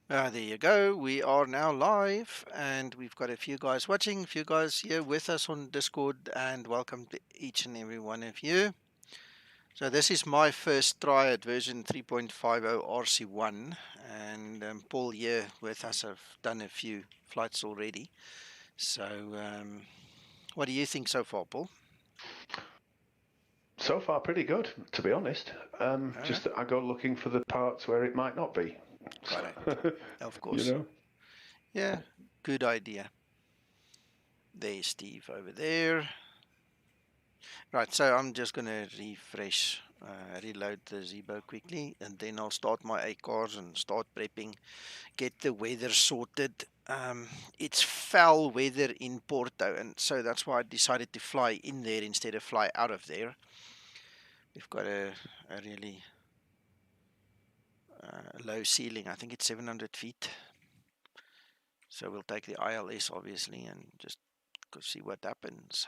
There you go. We are now live, and we've got a few guys watching, a few guys here with us on Discord, and welcome to each and every one of you. So this is my first try at version 3.50 RC1, and Paul here with us. I've done a few flights already. So what do you think so far, Paul? So far, pretty good, to be honest. Just that I go looking for the parts where it might not be. Correct. Of course. You know? Yeah, good idea. There's Steve over there. Right, so I'm just going to refresh, reload the Zibo quickly, and then I'll start my ACARs and start prepping, get the weather sorted. It's foul weather in Porto, and so that's why I decided to fly in there instead of fly out of there. We've got a really low ceiling. I think it's 700 feet. So we'll take the ILS, obviously, and just go see what happens.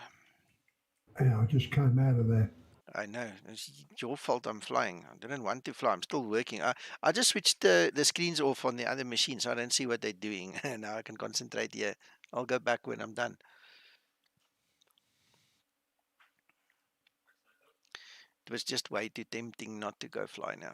Yeah, I just came out of there. I know. It's your fault I'm flying. I didn't want to fly. I'm still working. I just switched the screens off on the other machine so I don't see what they're doing. Now I can concentrate here. I'll go back when I'm done. It was just way too tempting not to go fly now.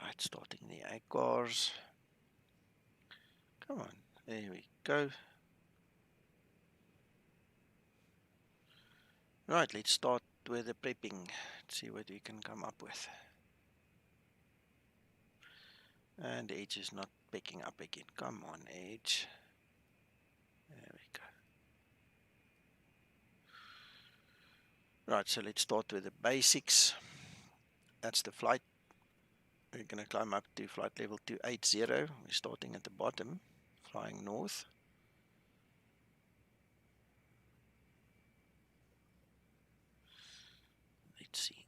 Alright, starting the ACARs. Come on. There we go. Right, let's start with the prepping. Let's see what we can come up with. And the edge is not picking up again. Come on, edge. There we go. Right, so let's start with the basics. That's the flight. We're going to climb up to flight level 280. We're starting at the bottom, flying north. Let's see.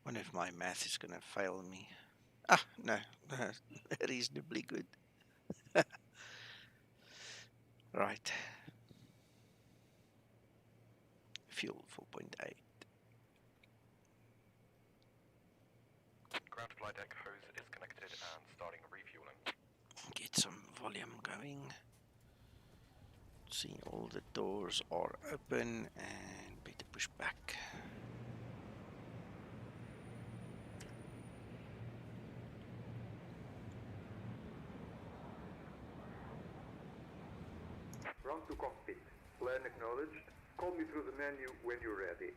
Wonder if my math is going to fail me. Ah, no, reasonably good. Right. Fuel 4.8. Ground flight deck hose is connected and starting refueling. Get some volume going. See, all the doors are open and better push back. Run to cockpit. Plan acknowledged. Call me through the menu when you're ready.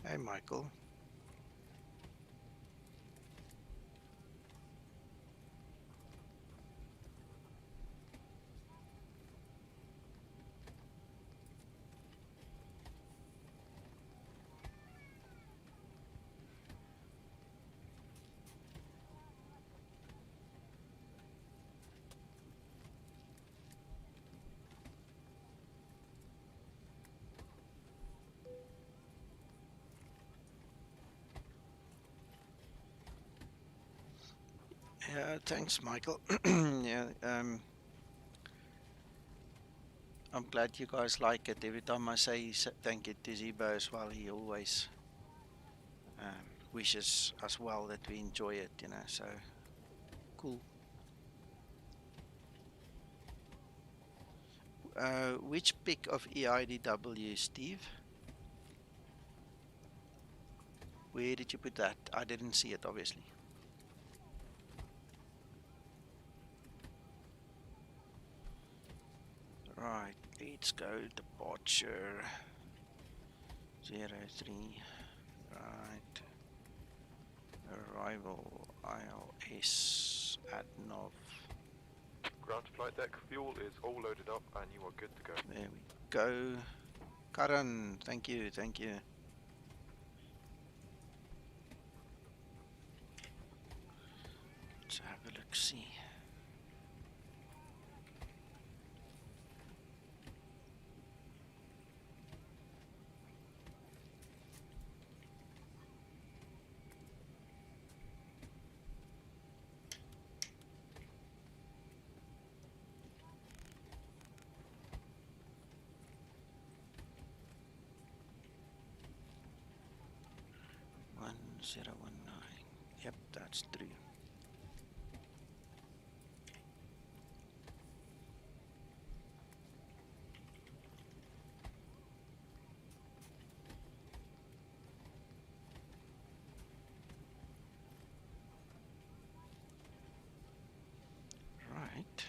Hey, Michael. Yeah, thanks, Michael. Yeah, I'm glad you guys like it. Every time I say thank you to Zibo as well, he always wishes us well that we enjoy it, you know, so cool. Which pick of EIDW, Steve? Where did you put that? I didn't see it, obviously. Right, let's go departure 03. Right, arrival ILS at NOV. Ground to flight deck, fuel is all loaded up and you are good to go. There we go. Karan, thank you, thank you. Let's have a look, see. One 019. Yep, that's true. Right.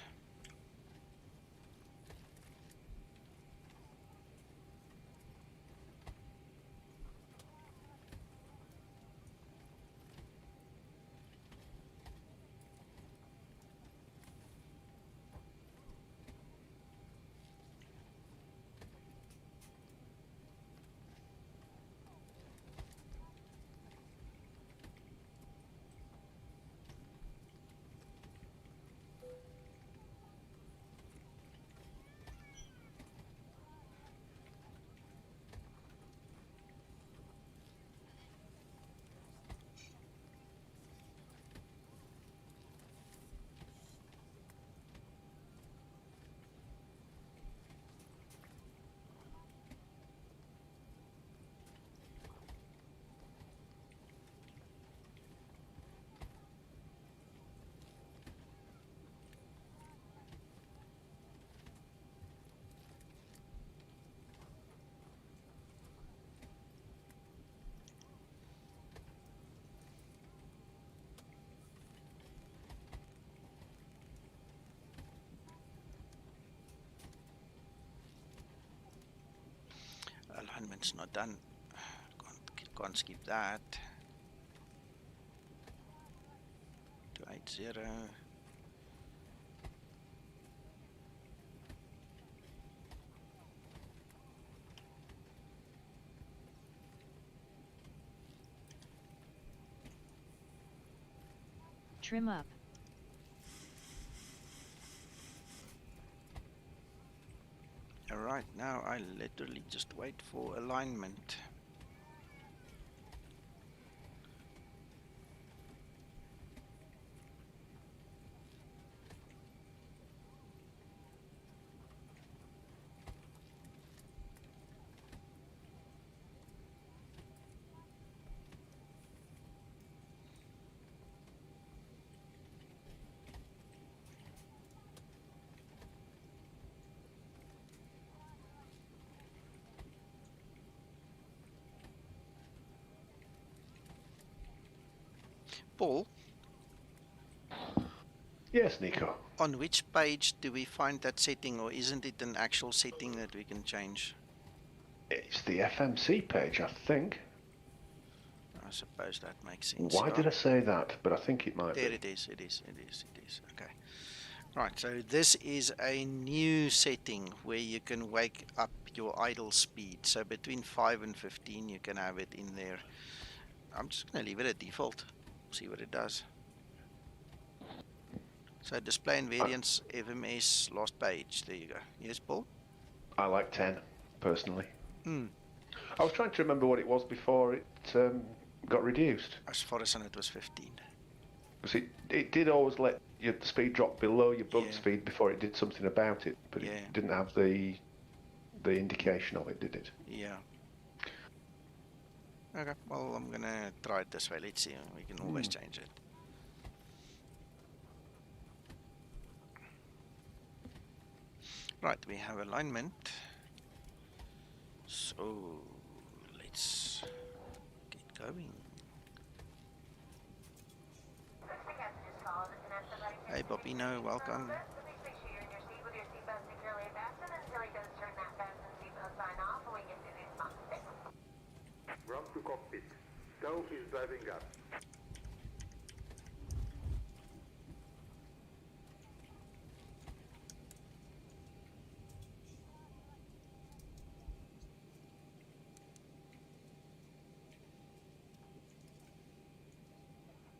Alignment's not done. Can't skip that. 280. Trim up. Alright, now I literally just wait for alignment. Paul, Yes, Nico. on which page do we find that setting, or isn't it an actual setting that we can change? It's the FMC page, I think. I suppose that makes sense. Why Yeah. did I say that? But I think it might There be. it is. It is. Okay. Right. So this is a new setting where you can wake up your idle speed. So between 5 and 15, you can have it in there. I'm just going to leave it at default. See what it does. So display invariance, FMS, last page. There you go. Yes, Paul? I like 10, personally. Hmm. I was trying to remember what it was before it got reduced. As far as I know, it was 15. Because it did always let your speed drop below your bug Yeah. speed before it did something about it, but Yeah. it didn't have the indication of it, did it? Yeah. Okay, well, I'm going to try it this way. Let's see. We can always change it. Right, we have alignment. So, let's get going. Hey, Bobino, welcome. Run to cockpit. Tow is driving up.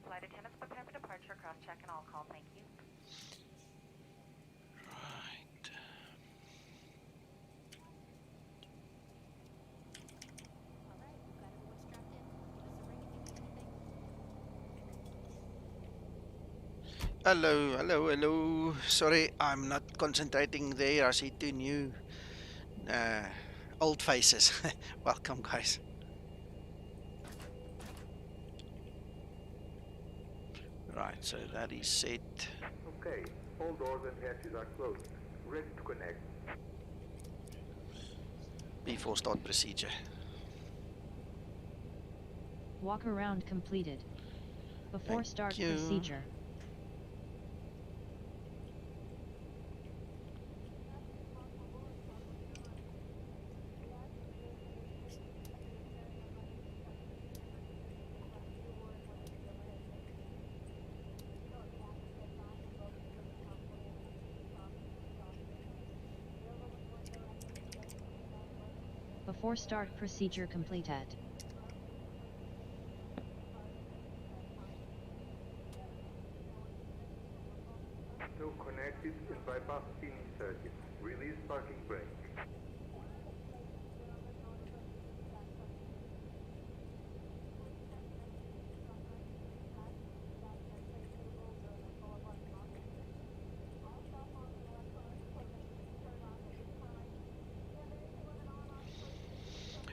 Flight attendants prepare for departure, cross-check and all call, thank you. Right. Hello, hello, hello. Sorry, I'm not concentrating there. I see two new old faces. Welcome, guys. Right, so that is set. Okay, all doors and hatches are closed. Ready to connect. Before start procedure. Walk around completed. Before Thank start you. procedure. Before start procedure completed. Tow connected and bypass pin inserted. Release parking brake.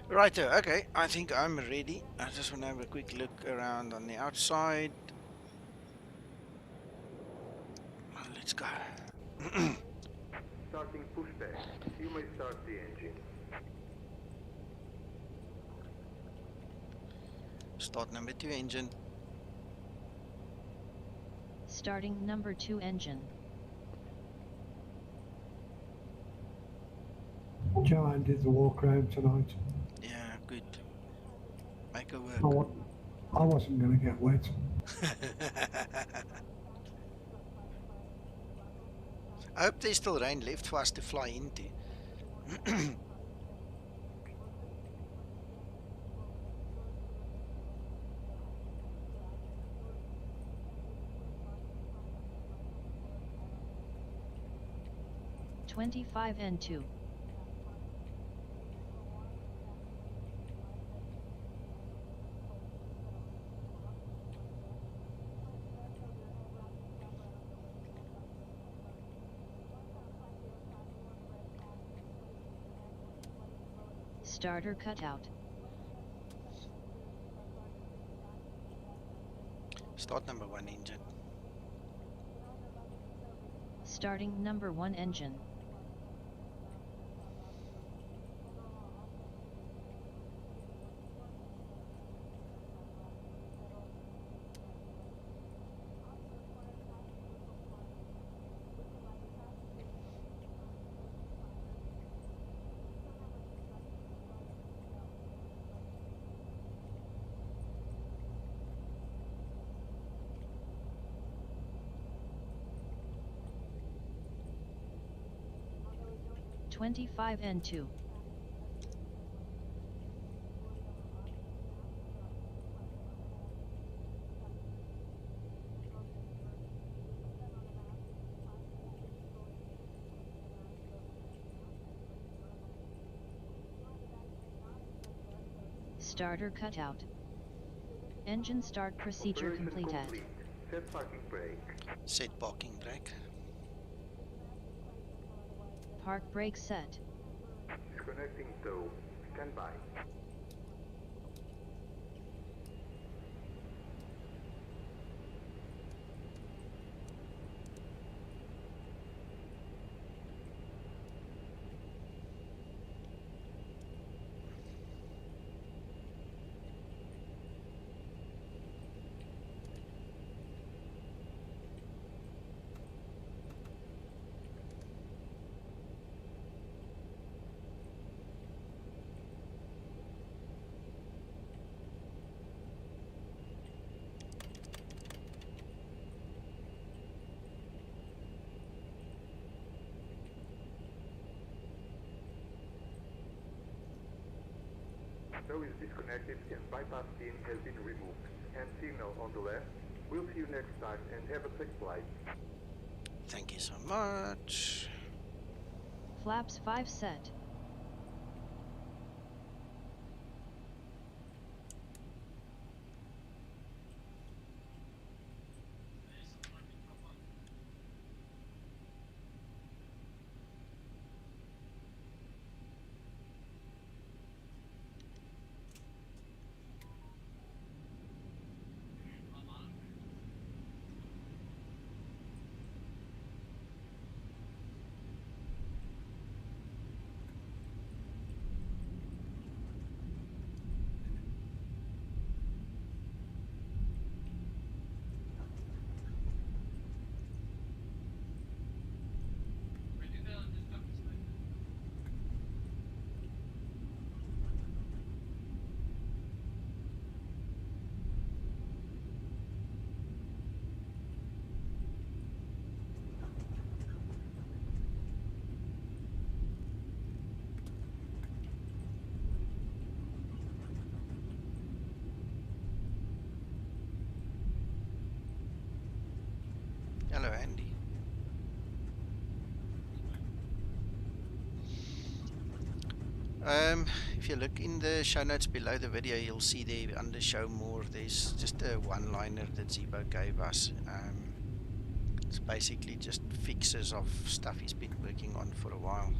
Righto, okay, I think I'm ready. I just want to have a quick look around on the outside. Let's go. Starting pushback. You may start the engine. Start number 2 engine. Starting number 2 engine. Joanne did the walk around tonight. Yeah, good. Make it I, work. I wasn't going to get wet. I hope there's still rain left for us to fly into. 25 and 2. Starter cutout. Start number 1 engine. Starting number 1 engine. 25N2. Starter cutout. Engine start procedure Operation completed. complete. Set parking brake. Set parking brake. Park brake set. Disconnecting tow. Stand by. Tow is disconnected and bypass pin has been removed. Hand signal on the left. We'll see you next time and have a safe flight. Thank you so much. Flaps 5 set. Hello, Andy. If you look in the show notes below the video, you'll see there under show more, there's just a one-liner that Zibo gave us. It's basically just fixes of stuff he's been working on for a while.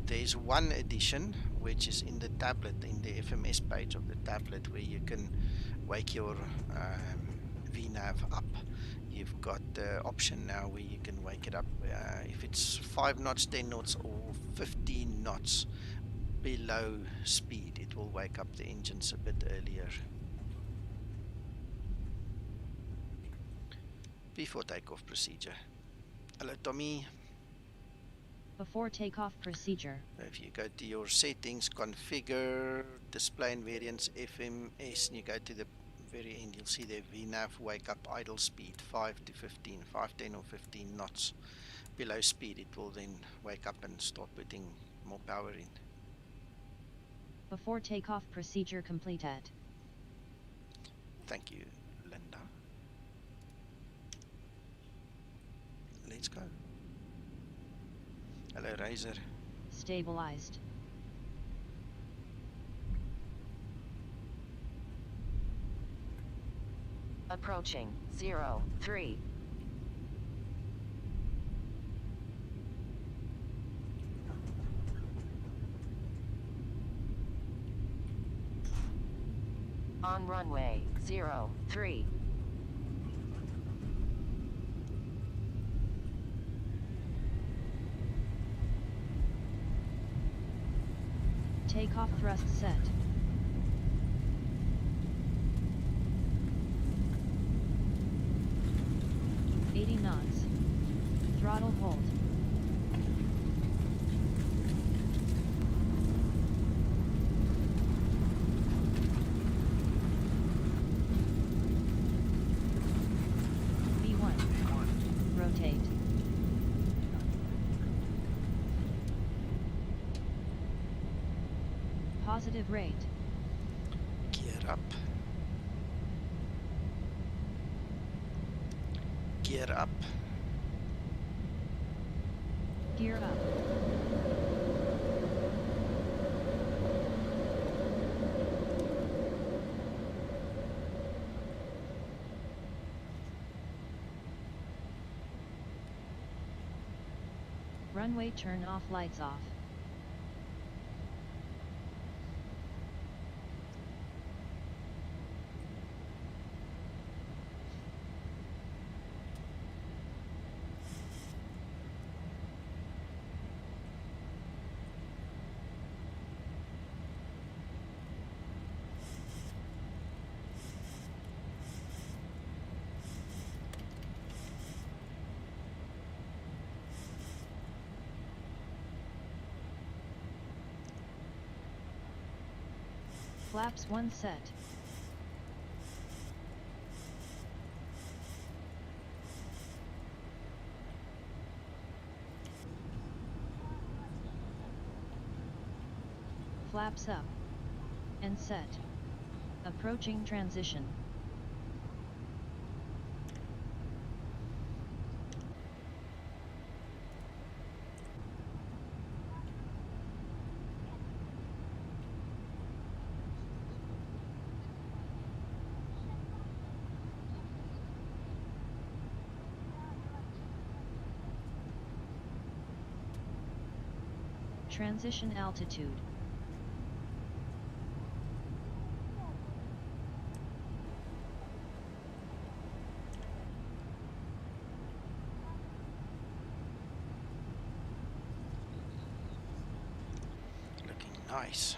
There's one addition which is in the tablet, in the FMS page of the tablet, where you can wake your VNAV up. You've got the option now where you can wake it up if it's 5 knots, 10 knots or 15 knots below speed. It will wake up the engines a bit earlier. Before takeoff procedure. Hello, Tommy. Before takeoff procedure. If you go to your settings, configure, display and variance, FMS, and you go to the very end, you'll see the VNAV wake up idle speed 5 to 15, 5, 10 or 15 knots below speed. It will then wake up and start putting more power in. Before takeoff procedure completed. Thank you, Linda. Let's go. Hello, Razor. Stabilized. Approaching 03. On runway 03. Takeoff thrust set. knots. Throttle hold. V1. Rotate. Positive rate. Gear up. Gear up. Gear up. Runway turn off, lights off. Flaps 1 set. Flaps up. And set. Approaching transition. Transition altitude. Looking nice.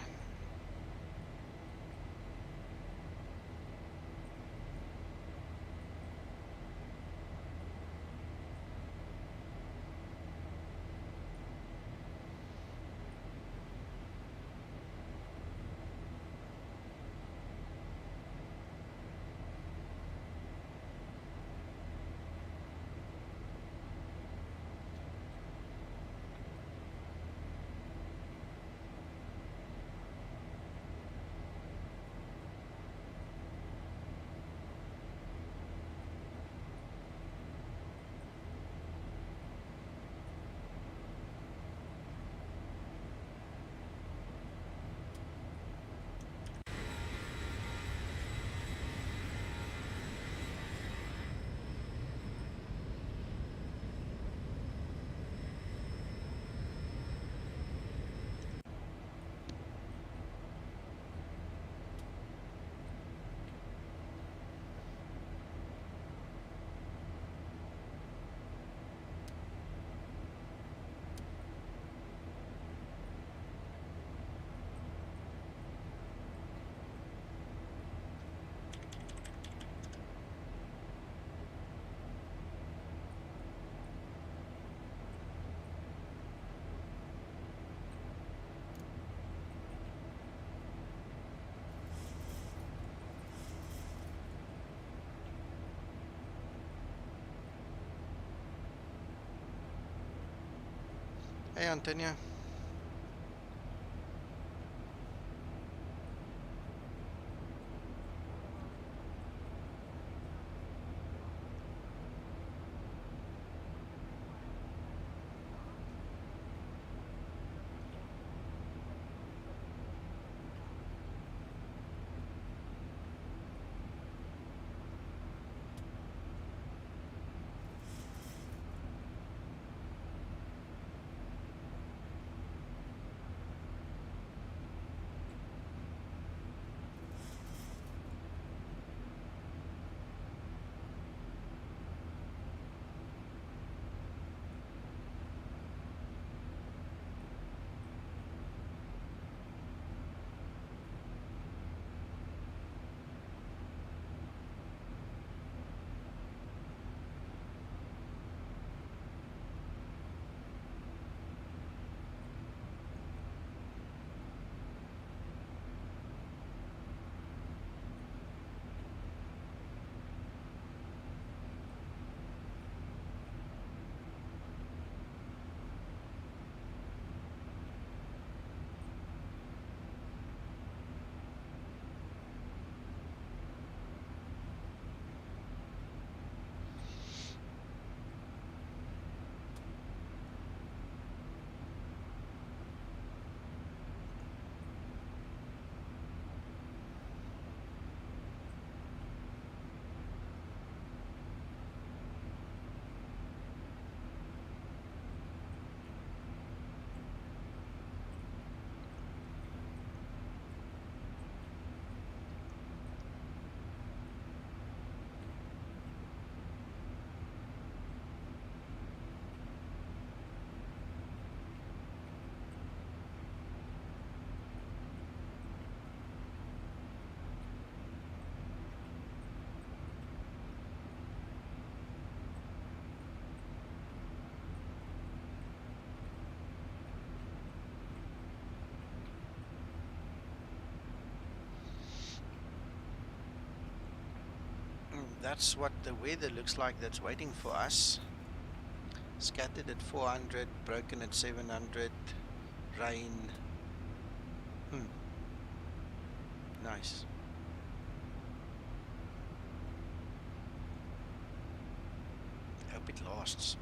Hey, Antonio. that's what the weather looks like that's waiting for us. Scattered at 400, broken at 700, rain. Nice. Hope it lasts.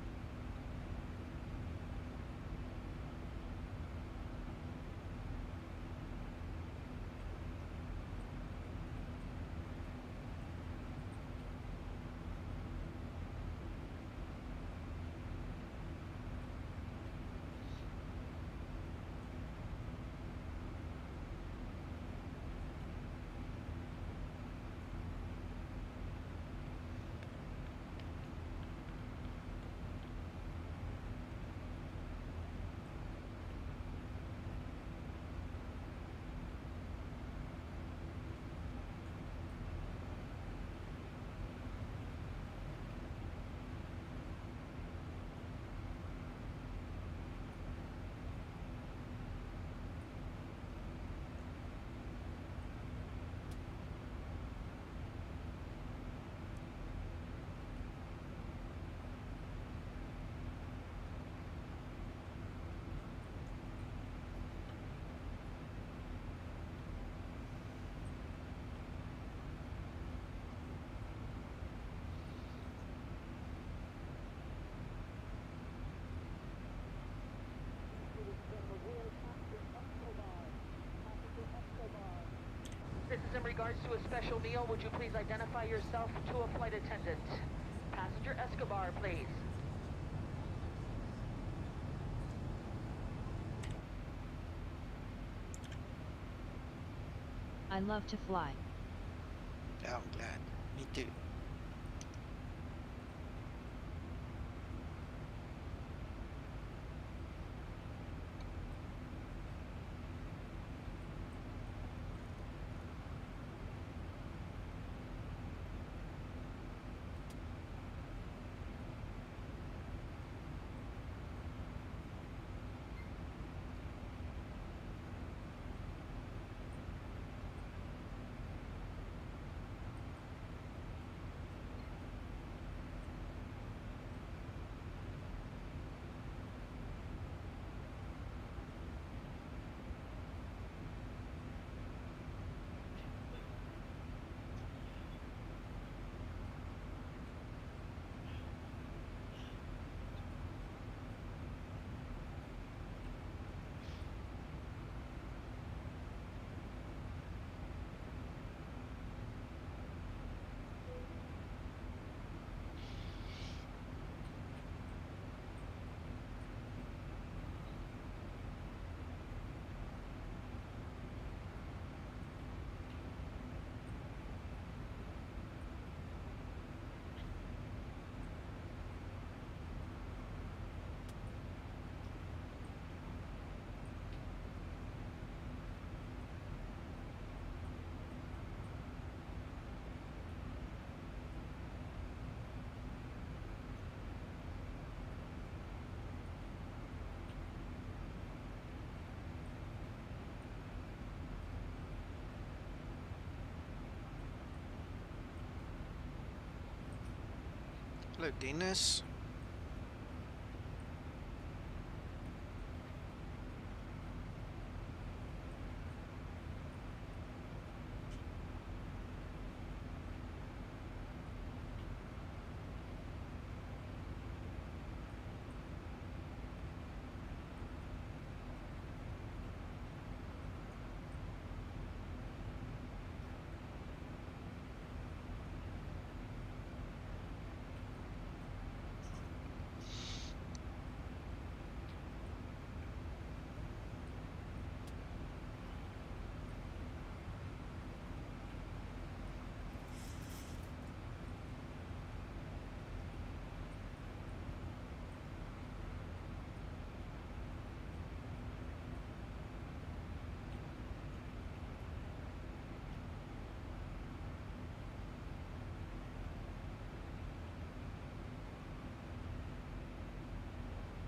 This is in regards to a special meal. Would you please identify yourself to a flight attendant? Passenger Escobar, please. I love to fly. Yeah, I'm glad. Me too. Hello, Dennis.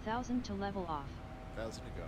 Thousand to level off. 1,000 to go.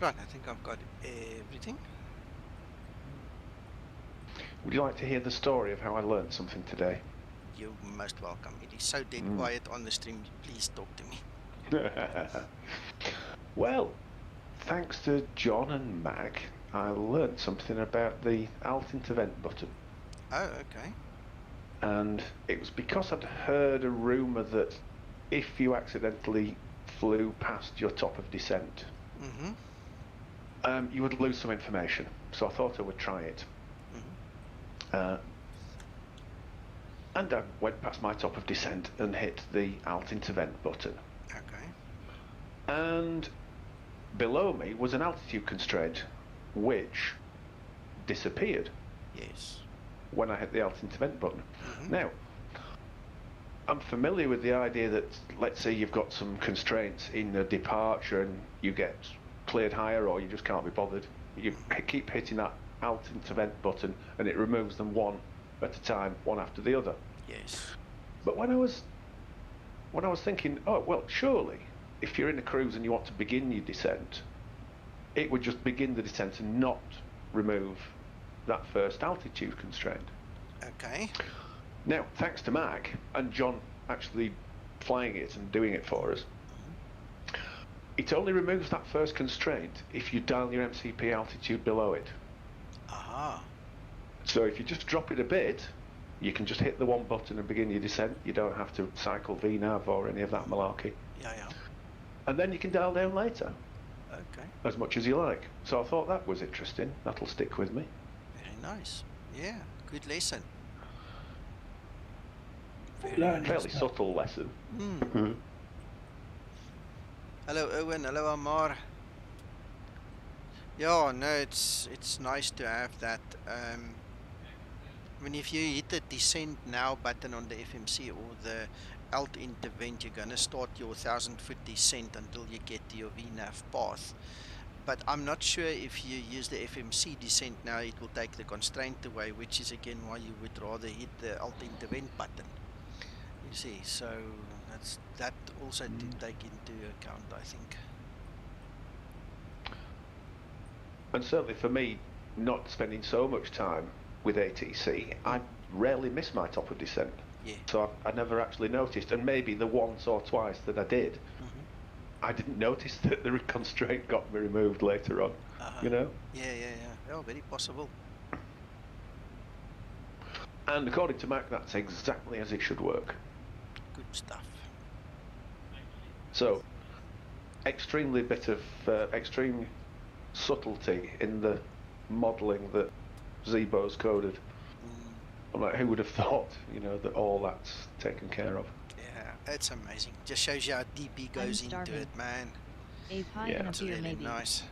Right, I think I've got everything. Would you like to hear the story of how I learned something today? You're most welcome. It is so dead quiet on the stream. Please talk to me. Well, thanks to John and Mac, I learned something about the alt intervent button. Oh, okay. And it was because I'd heard a rumour that if you accidentally flew past your top of descent, you would lose some information. So I thought I would try it. And I went past my top of descent and hit the alt intervent button. Okay. And below me was an altitude constraint, which disappeared. Yes. When I hit the alt intervent button. Now, I'm familiar with the idea that, let's say you've got some constraints in a departure and you get cleared higher or you just can't be bothered. You keep hitting that alt intervent button and it removes them one at a time, one after the other. Yes. But when I was thinking, oh, well, surely, if you're in a cruise and you want to begin your descent, it would just begin the descent and not remove that first altitude constraint. Okay. Now, thanks to Mac and John actually flying it and doing it for us, it only removes that first constraint if you dial your MCP altitude below it. Aha. So if you just drop it a bit, you can just hit the one button and begin your descent. You don't have to cycle VNAV or any of that malarkey. Yeah. And then you can dial down later. Okay. As much as you like. So I thought that was interesting. That'll stick with me. Very nice. Yeah, good lesson. Fairly subtle lesson. Hello Owen, hello Amar. Yeah, no, it's nice to have that. I mean, if you hit the descent now button on the FMC or the alt intervent, you're gonna start your 1,000-foot descent until you get to your VNAV path. But I'm not sure if you use the FMC descent now, it will take the constraint away, which is again why you would rather hit the alt intervent button. You see, so that also to take into account, I think. And certainly for me, not spending so much time with ATC, I rarely miss my top of descent. Yeah. So I never actually noticed, and maybe the once or twice that I did, I didn't notice that the constraint got me removed later on. You know? Yeah. Oh, very possible. And according to Mac, that's exactly as it should work. Good stuff. So, extreme subtlety in the modelling that Zibo's coded. I'm like, who would have thought, you know, that all that's taken care of? Yeah, it's amazing. Just shows you how deep he goes into it, man. A pie and a It's beer, really maybe. nice.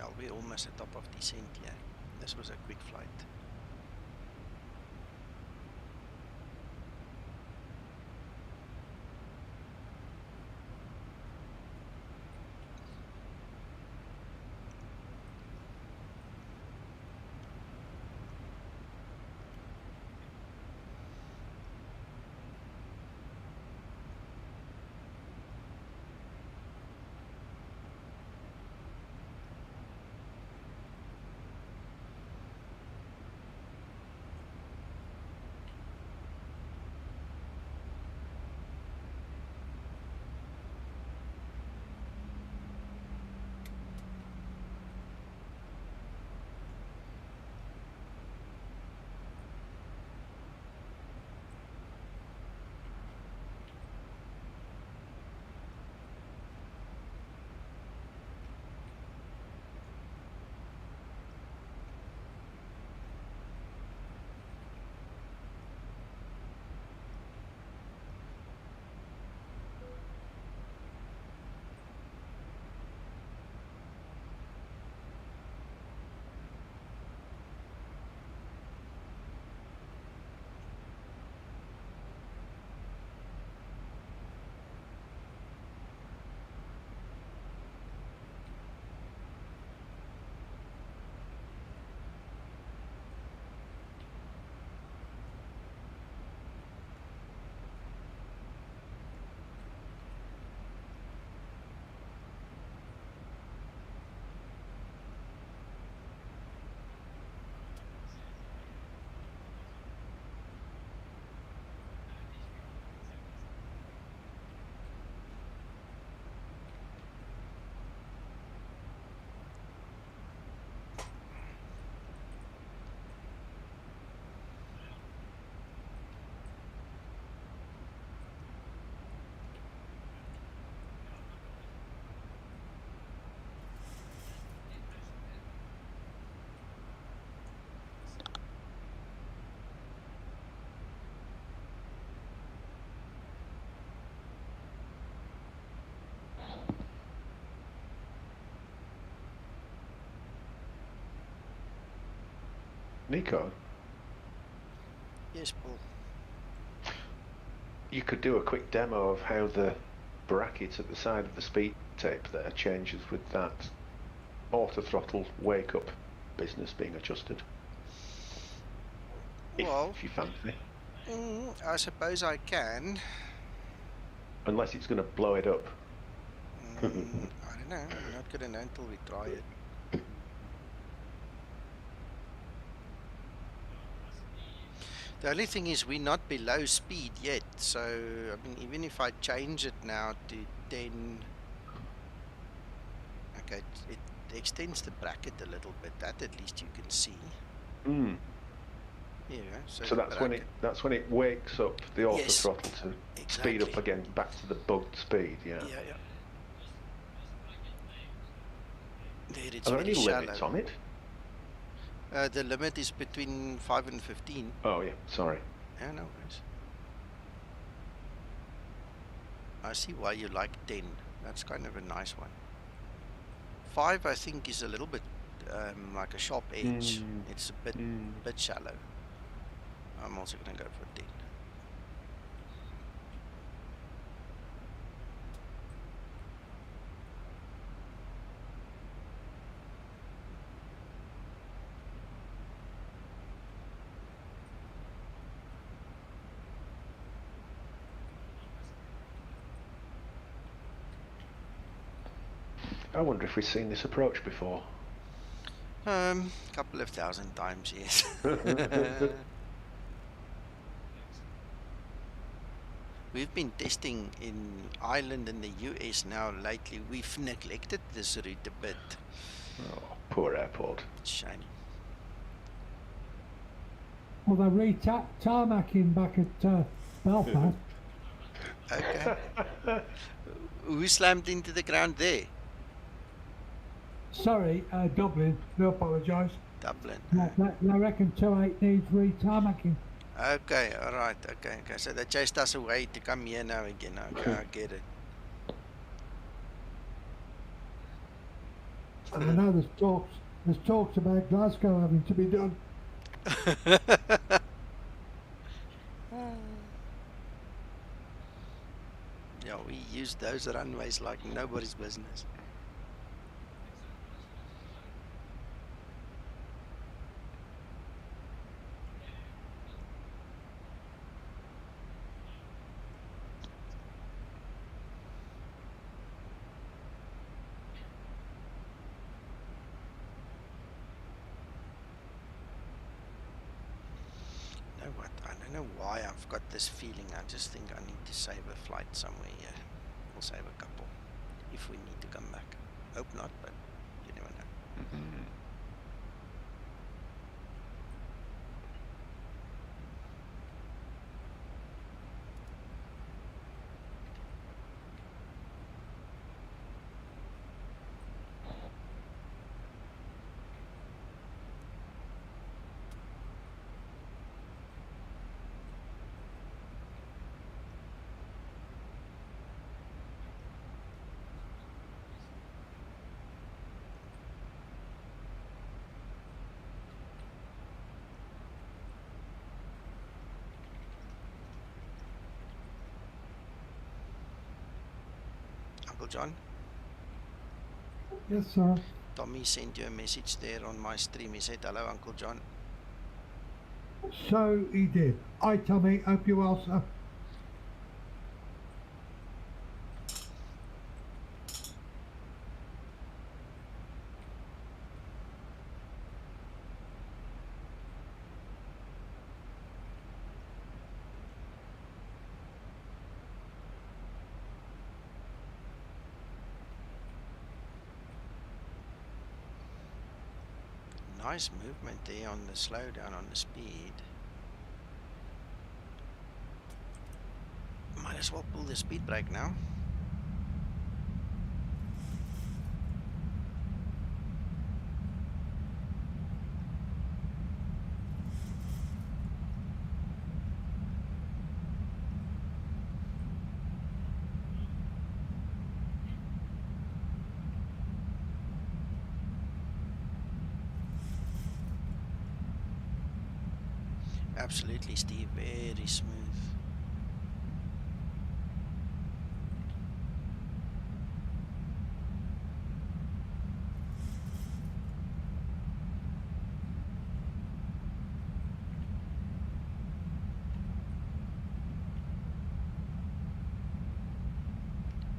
Well, we're almost at top of descent here. This was a quick flight. Nico, Yes, Paul. you could do a quick demo of how the bracket at the side of the speed tape there changes with that auto throttle wake up business being adjusted. Well, if you fancy. I suppose I can. Unless it's going to blow it up. I don't know. We're not going to know until we try it. The only thing is we're not below speed yet. So, I mean, even if I change it now to 10... Okay, it extends the bracket a little bit. That at least you can see. Mm. Here you go. So that's when it wakes up the auto throttle to speed up again back to the bugged speed. Yeah. Yeah. There it's Are there very any shallow. limits on it? The limit is between 5 and 15. Oh yeah, sorry. Yeah, no worries. I see why you like 10. That's kind of a nice one. 5 I think is a little bit like a sharp edge. It's a bit shallow. I'm also going to go for 10. I wonder if we've seen this approach before. Couple of thousand times, yes. We've been testing in Ireland and the US now lately. We've neglected this route a bit. Oh, poor airport. Shame. Well, they're tarmacking back at Belfast. Okay. Who slammed into the ground there? Sorry, Dublin. Do apologise. Dublin. I reckon 28 needs re-tarmacking. Okay, alright, okay. So they chased us away to come here now again. Okay, I get it. And I know there's talks about Glasgow having to be done. Yeah, we use those runways like nobody's business. I don't know why I've got this feeling. I just think I need to save a flight somewhere here. We'll save a couple if we need to come back. Hope not, but you never know. Uncle John? Yes, sir. Tommy sent you a message there on my stream. He said, hello, Uncle John. So he did. Hi, Tommy. Hope you're well, sir. Nice movement there on the slowdown on the speed. Might as well pull the speed brake now. Absolutely, Steve. Very smooth.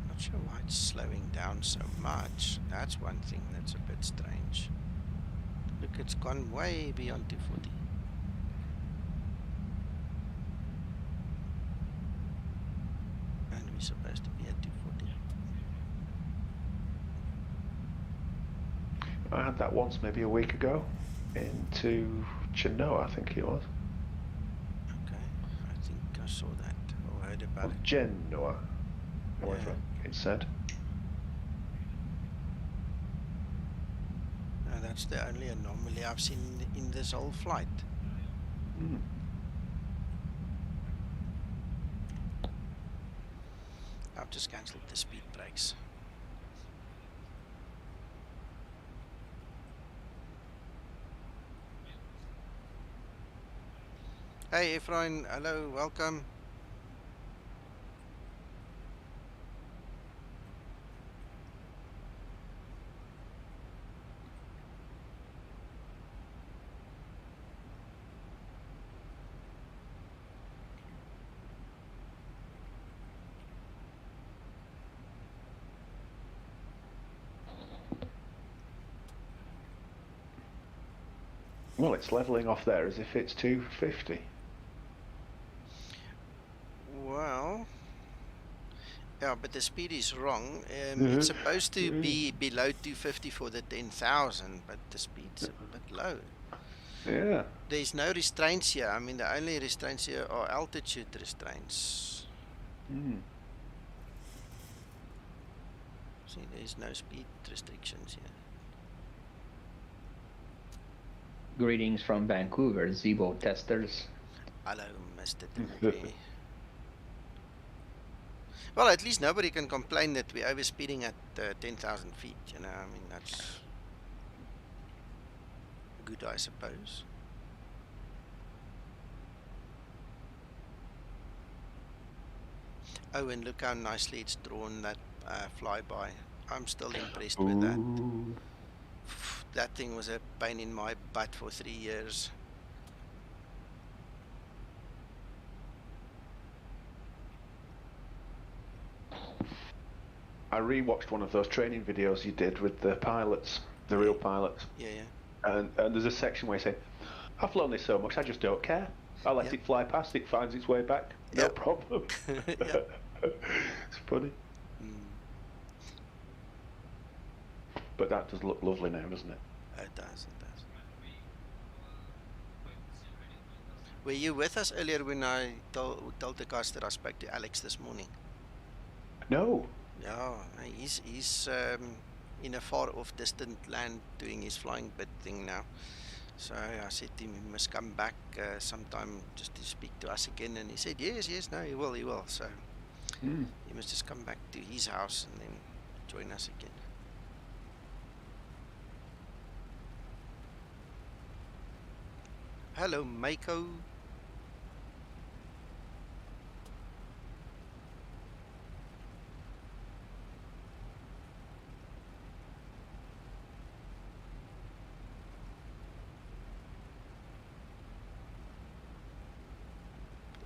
Not sure why it's slowing down so much. That's one thing that's a bit strange. Look, it's gone way beyond 240. And we're supposed to be at 240. I had that once, maybe a week ago, into Genoa, I think it was. Okay, I think I saw that or heard about Or it. Genoa, whatever it said. No, that's the only anomaly I've seen in this whole flight. Mm. I've just cancelled the speed brakes. Hey Efrain, hello, welcome. Well, it's levelling off there as if it's 250. Well, yeah, but the speed is wrong. It's supposed to be below 250 for the 10,000, but the speed's a bit low. Yeah. There's no restraints here. I mean, the only restraints here are altitude restraints. Mm. See, there's no speed restrictions here. Greetings from Vancouver, Zibo testers. Hello, Mr. Timothy. Well, at least nobody can complain that we're overspeeding at 10,000 feet, you know. I mean, that's good, I suppose. Oh, and look how nicely it's drawn that flyby. I'm still impressed with that. That thing was a pain in my butt for 3 years. I rewatched one of those training videos you did with the pilots, the real pilots. Yeah. And there's a section where you say, I've flown this so much, I just don't care. I let it fly past, it finds its way back. No problem. It's funny. But that does look lovely now, doesn't it? It does. Were you with us earlier when I told the guys that I spoke to Alex this morning? No. Yeah, he's in a far off distant land doing his flying bit thing now. So I said to him, he must come back sometime just to speak to us again. And he said, yes, no, he will. So he must just come back to his house and then join us again. Hello, Mako.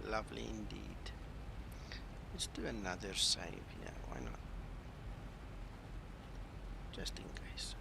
Lovely indeed. Let's do another save. Yeah, why not? Just in case.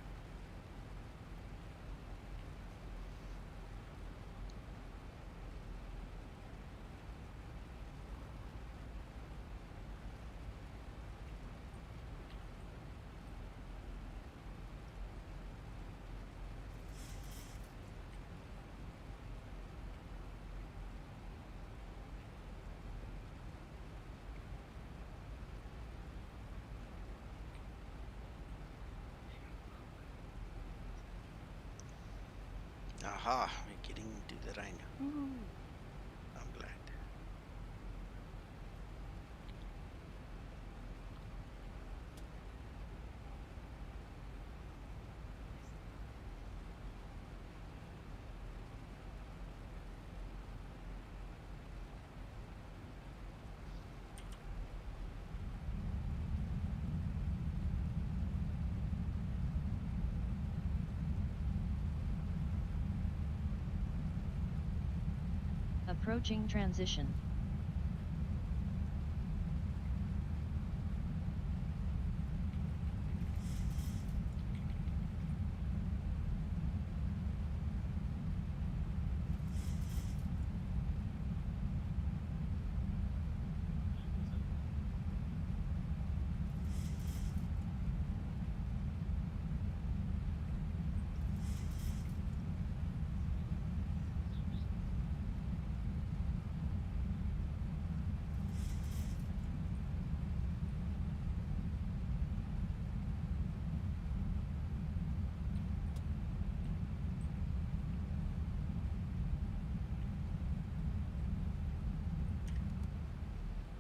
Aha, we're getting into the rain. I'm glad. Approaching transition.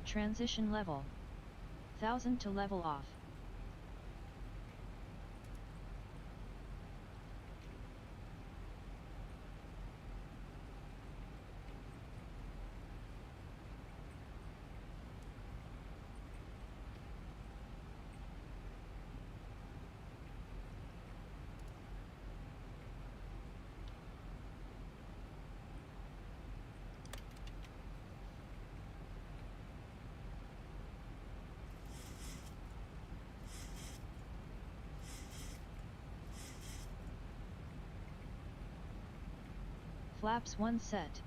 Transition level. 1000 to level off. Flaps 1 set.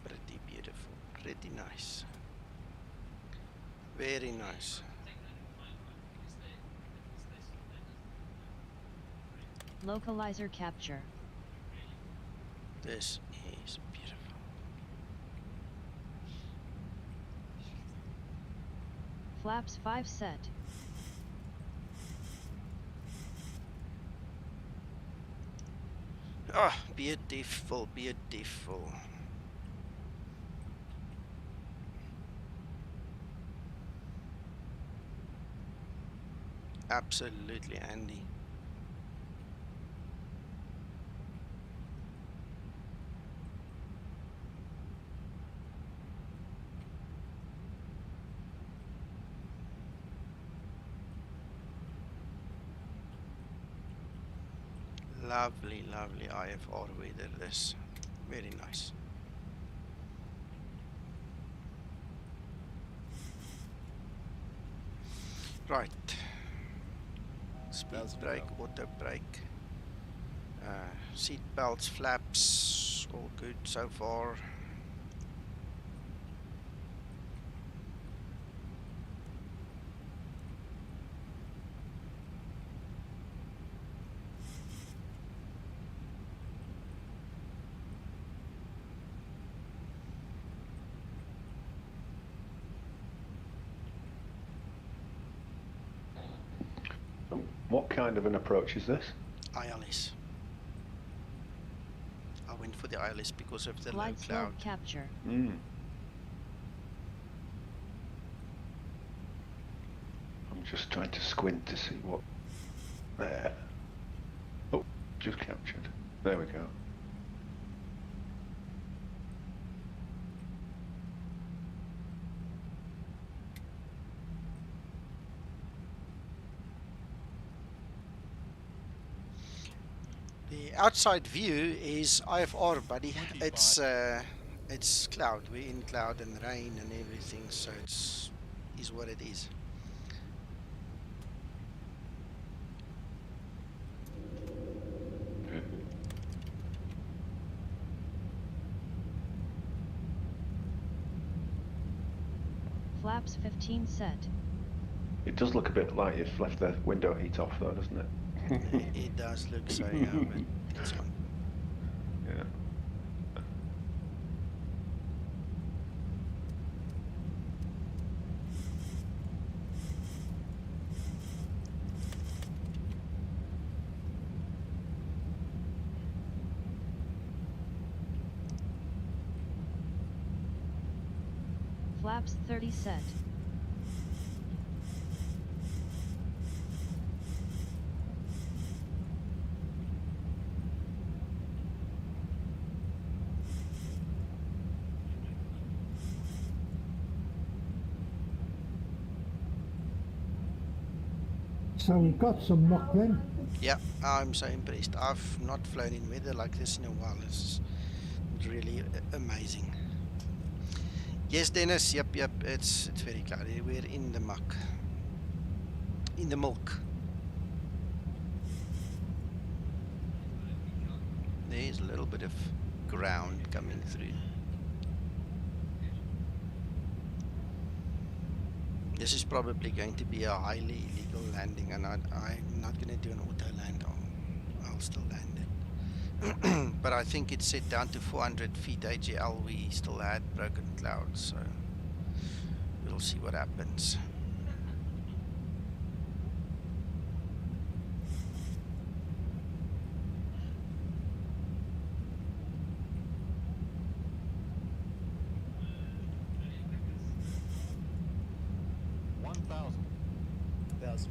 Pretty beautiful, pretty nice. Very nice. Localizer capture. This is beautiful. Flaps 5 set. Ah, beautiful, beautiful. Absolutely, Andy. Lovely, lovely IFR weather this. Very nice. Right. Speed brake, auto brake. Seat belts, flaps, all good so far. What kind of an approach is this? ILS. I went for the ILS because of the Glide low cloud. slope capture. I'm just trying to squint to see what... There. Oh, just captured. There we go. The outside view is IFR, buddy. It's cloud. We're in cloud and rain and everything, so it's is what it is. Flaps 15 set. It does look a bit like you've left the window heat off though, doesn't it? It does look so, yeah, but it's on. Yeah. Flaps 30 set. So we've got some luck then. Yeah, I'm so impressed. I've not flown in weather like this in a while. It's really amazing. Yes, Dennis. Yep. It's very cloudy. We're in the muck. In the milk. There's a little bit of ground coming through. This is probably going to be a highly illegal landing, and I'm not going to do an auto land. I'll still land it. But I think it's set down to 400 feet AGL. We still had broken clouds, so we'll see what happens.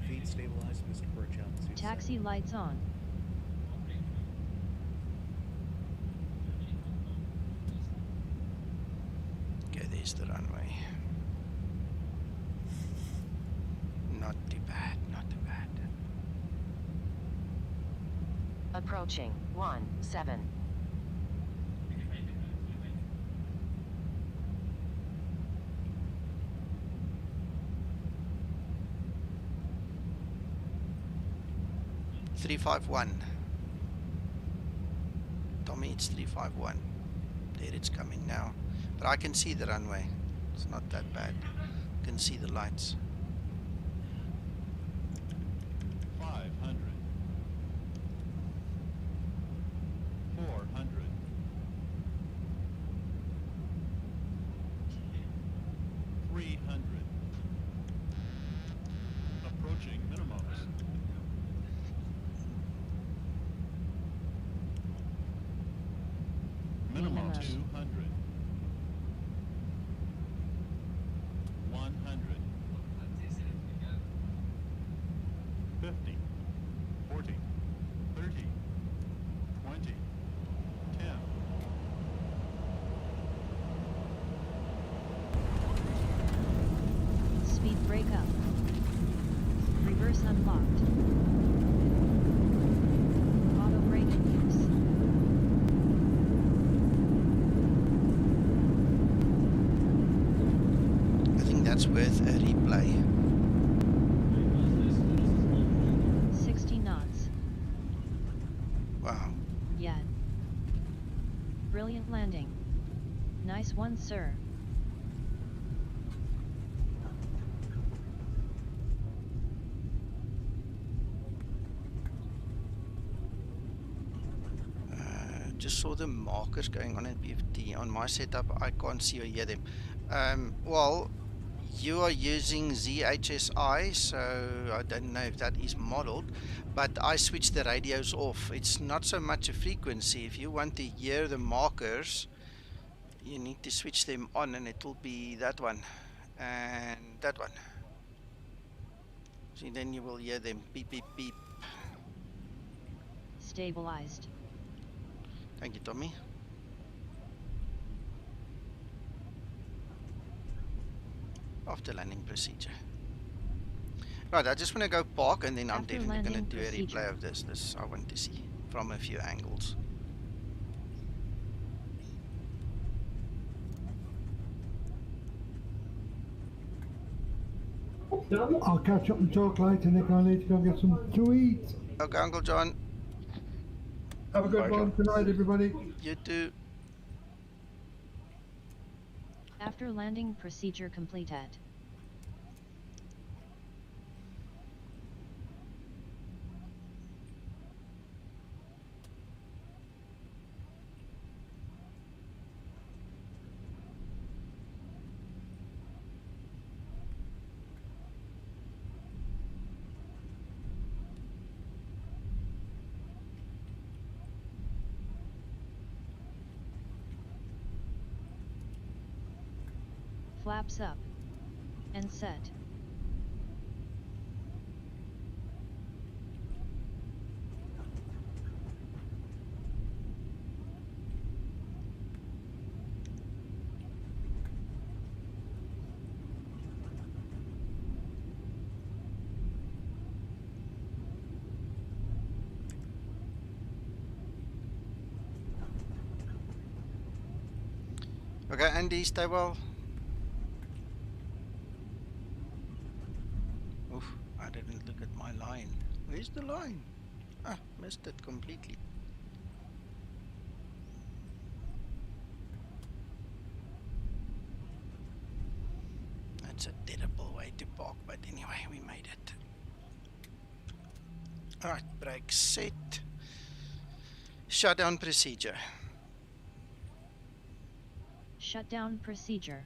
Feet stabilized, Mr. Birch altitude. Taxi lights on. Okay, there's the runway. Not too bad, not too bad. Approaching 17. Tommy, it's 351. There it's coming now. But I can see the runway. It's not that bad. I can see the lights. 500. 400. 300. Approaching minimums. Minimum 200. 100. 50. 40. 30. 20. 10. Speed brake up. Reverse unlocked. Auto brake in use. I think that's worth a replay. 60 knots. Wow. Yeah. Brilliant landing. Nice one, sir. Just saw the markers going on in PFT. On my setup, I can't see or hear them. Well, you are using ZHSI, so I don't know if that is modeled, but I switched the radios off. It's not so much a frequency. If you want to hear the markers, you need to switch them on, and it will be that one and that one. So then you will hear them beep, beep, beep. Stabilized. Thank you, Tommy. After landing procedure. Right, I just want to go park, and then I'm After definitely going to do landing a replay of this. This I want to see from a few angles. I'll catch up and talk later, Nick. I need to go and get some to eat. Okay, Uncle John. Have a good one. Good night, everybody. You too. After landing procedure completed. Flaps up. And set. Okay, Andy, stay well. Oof, I didn't look at my line. Where's the line? Ah, missed it completely. That's a terrible way to park, but anyway, we made it. Alright, brake set. Shutdown procedure. Shutdown procedure.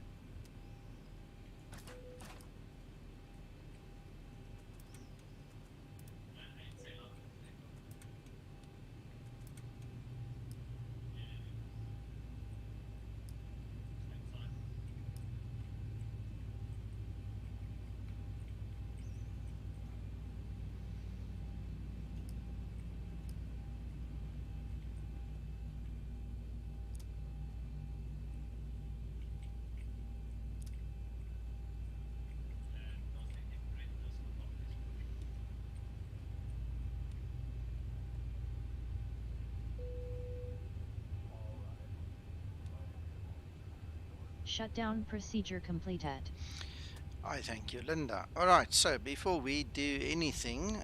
Shutdown procedure completed. I thank you, Linda. Alright, so before we do anything,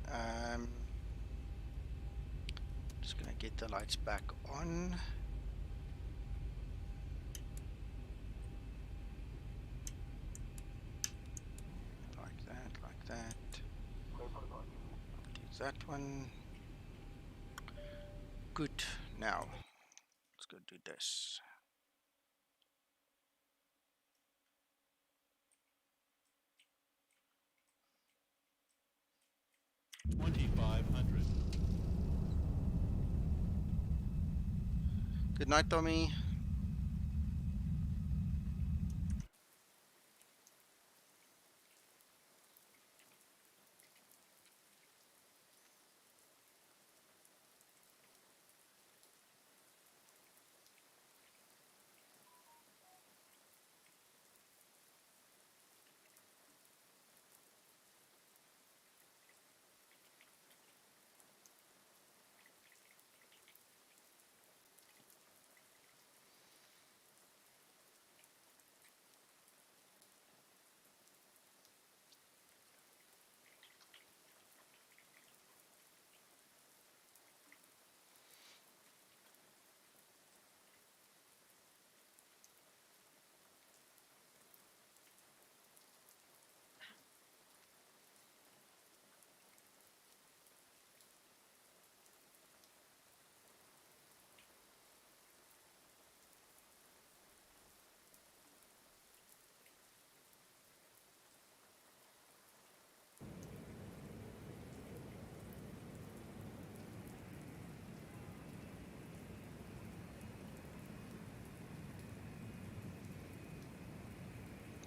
just gonna get the lights back on. Like that, like that. Use that one. Good. Now, let's go do this. $2,500. Good night, Tommy.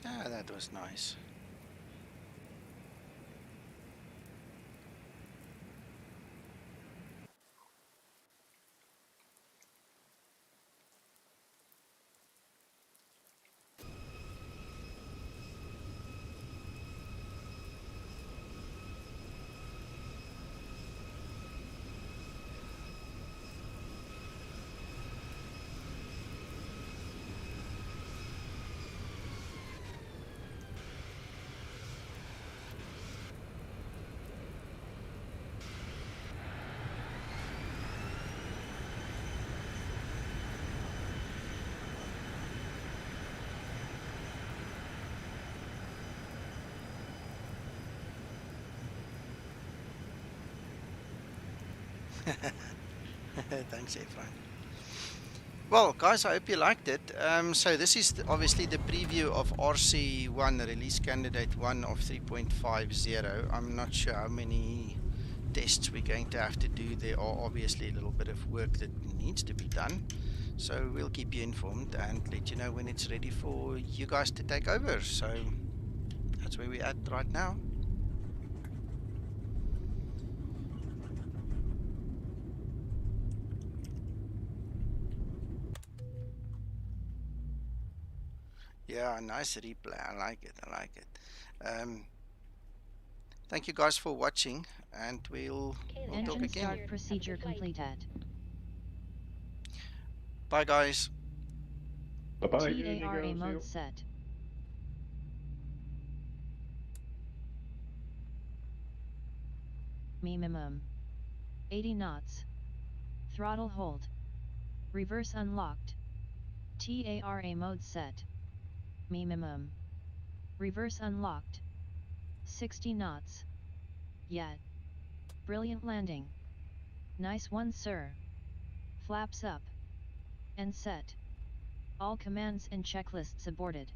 Ah, that was nice. Thanks, Efrain. Well, guys, I hope you liked it. So this is obviously the preview of RC1, release candidate 1 of 3.50. I'm not sure how many tests we're going to have to do. There are obviously a little bit of work that needs to be done. So we'll keep you informed and let you know when it's ready for you guys to take over. So that's where we're at right now. Yeah, nice replay. I like it. I like it. Thank you guys for watching, and we'll talk Engine again. start procedure completed. Bye, guys. Bye-bye. TARA mode set. Minimum 80 knots. Throttle hold. Reverse unlocked. TARA mode set. Minimum. Reverse unlocked. 60 knots. Yet. Brilliant landing. Nice one, sir. Flaps up. And set. All commands and checklists aborted.